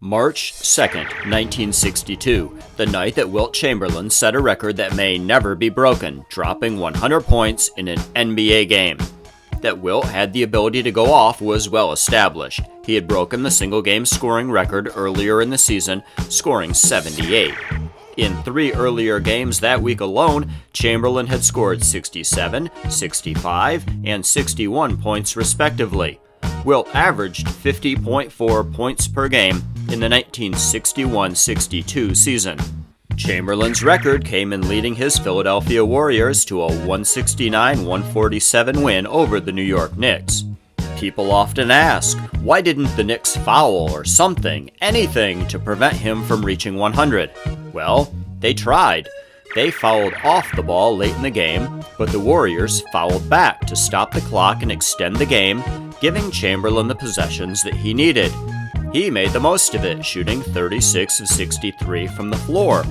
March 2nd, 1962, the night that Wilt Chamberlain set a record that may never be broken, dropping 100 points in an NBA game. That Wilt had the ability to go off was well established. He had broken the single-game scoring record earlier in the season, scoring 78. In 3 earlier games that week alone, Chamberlain had scored 67, 65, and 61 points respectively. Wilt averaged 50.4 points per game in the 1961-62 season. Chamberlain's record came in leading his Philadelphia Warriors to a 169-147 win over the New York Knicks. People often ask, why didn't the Knicks foul or something, anything to prevent him from reaching 100? Well, they tried. They fouled off the ball late in the game, but the Warriors fouled back to stop the clock and extend the game, giving Chamberlain the possessions that he needed. He made the most of it, shooting 36 of 63 from the floor.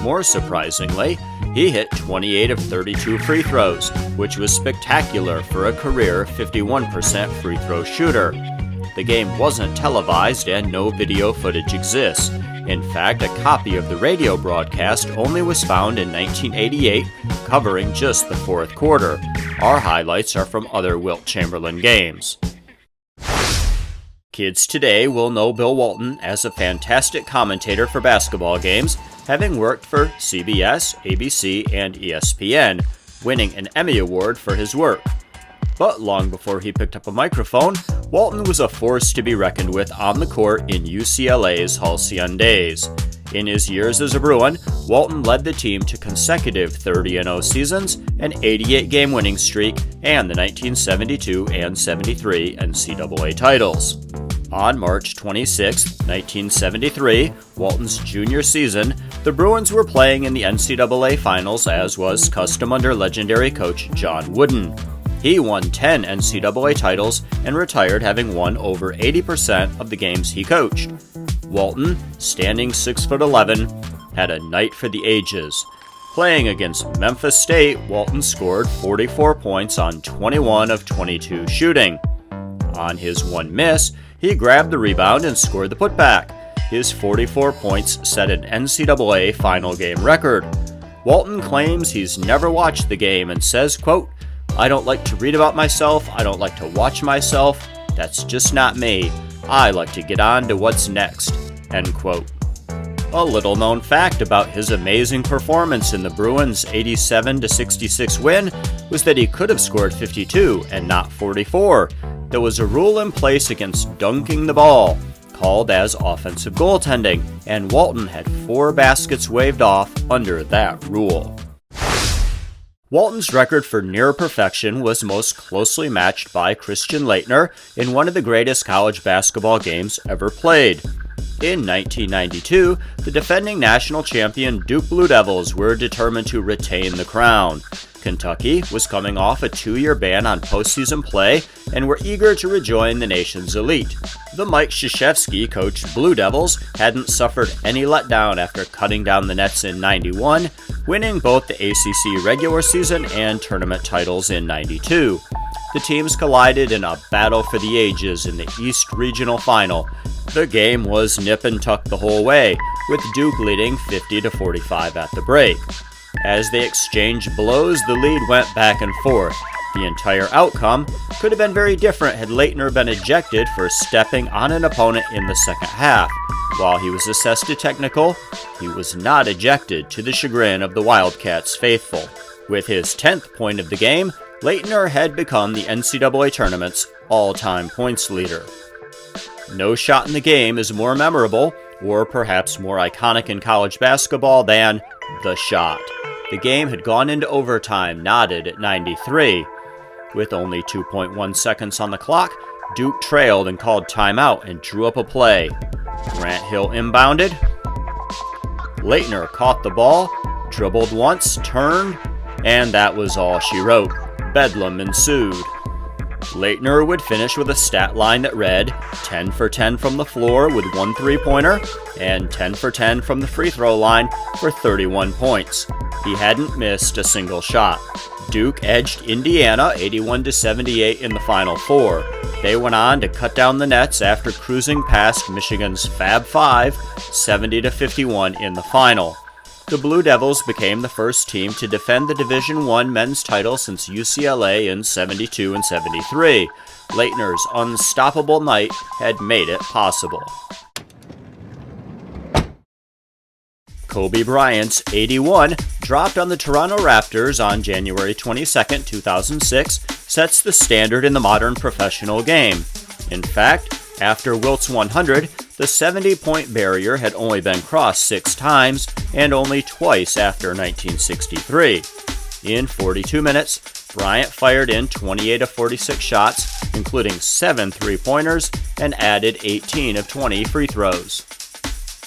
More surprisingly, he hit 28 of 32 free throws, which was spectacular for a career 51% free throw shooter. The game wasn't televised and no video footage exists. In fact, a copy of the radio broadcast only was found in 1988, covering just the fourth quarter. Our highlights are from other Wilt Chamberlain games. Kids today will know Bill Walton as a fantastic commentator for basketball games, having worked for CBS, ABC, and ESPN, winning an Emmy Award for his work. But long before he picked up a microphone, Walton was a force to be reckoned with on the court in UCLA's halcyon days. In his years as a Bruin, Walton led the team to consecutive 30-0 seasons, an 88-game winning streak, and the 1972 and 73 NCAA titles. On March 26, 1973, Walton's junior season, the Bruins were playing in the NCAA Finals as was custom under legendary coach John Wooden. He won 10 NCAA titles and retired having won over 80% of the games he coached. Walton, standing 6'11", had a night for the ages. Playing against Memphis State, Walton scored 44 points on 21 of 22 shooting. On his one miss, he grabbed the rebound and scored the putback. His 44 points set an NCAA final game record. Walton claims he's never watched the game and says, quote, "I don't like to read about myself, I don't like to watch myself, that's just not me. I like to get on to what's next," end quote. A little known fact about his amazing performance in the Bruins' 87-66 win was that he could have scored 52 and not 44. There was a rule in place against dunking the ball, called as offensive goaltending, and Walton had 4 baskets waved off under that rule. Walton's record for near perfection was most closely matched by Christian Laettner in one of the greatest college basketball games ever played. In 1992, the defending national champion Duke Blue Devils were determined to retain the crown. Kentucky was coming off a 2-year ban on postseason play and were eager to rejoin the nation's elite. The Mike Krzyzewski-coached Blue Devils hadn't suffered any letdown after cutting down the nets in '91, winning both the ACC regular season and tournament titles in '92. The teams collided in a battle for the ages in the East Regional Final. The game was nip and tuck the whole way, with Duke leading 50-45 at the break. As they exchanged blows, the lead went back and forth. The entire outcome could have been very different had Laettner been ejected for stepping on an opponent in the second half. While he was assessed a technical, he was not ejected, to the chagrin of the Wildcats faithful. With his 10th point of the game, Laettner had become the NCAA tournament's all-time points leader. No shot in the game is more memorable, or perhaps more iconic in college basketball than the shot. The game had gone into overtime, knotted at 93. With only 2.1 seconds on the clock, Duke trailed and called timeout and drew up a play. Grant Hill inbounded. Laettner caught the ball, dribbled once, turned, and that was all she wrote. Bedlam ensued. Laettner would finish with a stat line that read 10 for 10 from the floor with 1 three-pointer and 10 for 10 from the free throw line for 31 points. He hadn't missed a single shot. Duke edged Indiana 81-78 in the Final Four. They went on to cut down the nets after cruising past Michigan's Fab Five, 70-51 in the final. The Blue Devils became the first team to defend the Division I men's title since UCLA in 72 and 73. Laettner's unstoppable night had made it possible. Kobe Bryant's 81, dropped on the Toronto Raptors on January 22, 2006, sets the standard in the modern professional game. In fact, after Wilt's 100, the 70-point barrier had only been crossed 6 times, and only twice after 1963. In 42 minutes, Bryant fired in 28 of 46 shots, including 7 three-pointers, and added 18 of 20 free throws.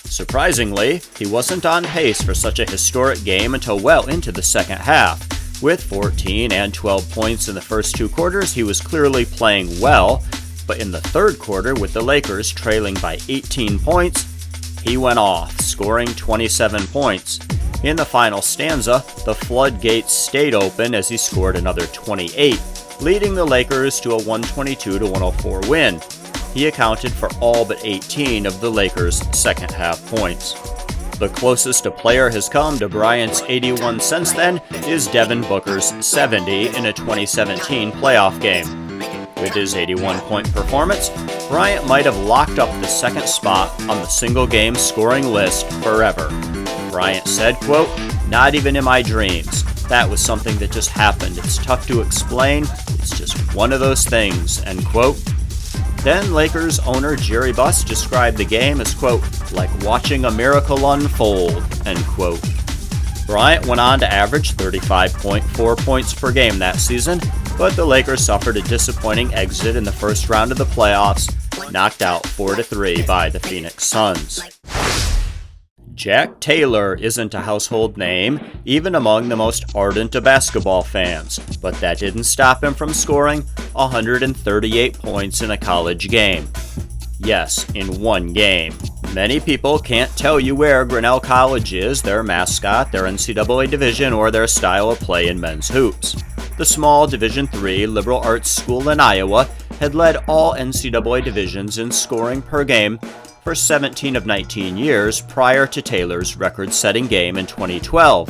Surprisingly, he wasn't on pace for such a historic game until well into the second half. With 14 and 12 points in the first 2 quarters, he was clearly playing well, but in the third quarter, with the Lakers trailing by 18 points, he went off, scoring 27 points. In the final stanza, the floodgates stayed open as he scored another 28, leading the Lakers to a 122-104 win. He accounted for all but 18 of the Lakers' second half points. The closest a player has come to Bryant's 81 since then is Devin Booker's 70 in a 2017 playoff game. With his 81-point performance, Bryant might have locked up the second spot on the single-game scoring list forever. Bryant said, quote, "Not even in my dreams. That was something that just happened. It's tough to explain. It's just one of those things," end quote. Then Lakers owner Jerry Buss described the game as, quote, "like watching a miracle unfold," end quote. Bryant went on to average 35.4 points per game that season, but the Lakers suffered a disappointing exit in the first round of the playoffs, knocked out 4-3 by the Phoenix Suns. Jack Taylor isn't a household name, even among the most ardent of basketball fans, but that didn't stop him from scoring 138 points in a college game. Yes, in one game. Many people can't tell you where Grinnell College is, their mascot, their NCAA division, or their style of play in men's hoops. The small Division III liberal arts school in Iowa had led all NCAA divisions in scoring per game for 17 of 19 years prior to Taylor's record-setting game in 2012,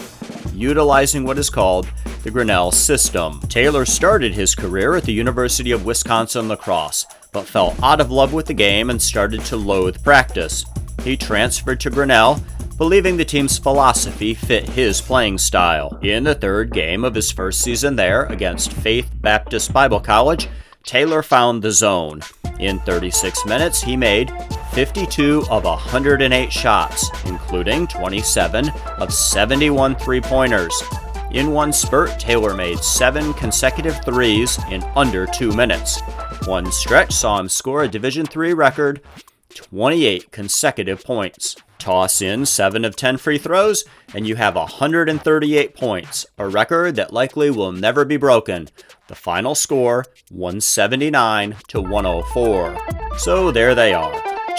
utilizing what is called the Grinnell system. Taylor started his career at the University of Wisconsin-La Crosse, but fell out of love with the game and started to loathe practice. He transferred to Grinnell, believing the team's philosophy fit his playing style. In the third game of his first season there against Faith Baptist Bible College, Taylor found the zone. In 36 minutes, he made 52 of 108 shots, including 27 of 71 three-pointers. In one spurt, Taylor made 7 consecutive threes in under 2 minutes. One stretch saw him score a Division III record 28 consecutive points. Toss in 7 of 10 free throws, and you have 138 points, a record that likely will never be broken. The final score, 179-104. So there they are.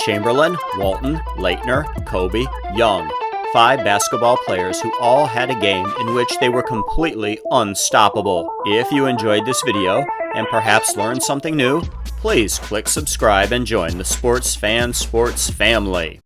Chamberlain, Walton, Laettner, Kobe, Young. 5 basketball players who all had a game in which they were completely unstoppable. If you enjoyed this video and perhaps learned something new, please click subscribe and join the Sports Fan Sports family.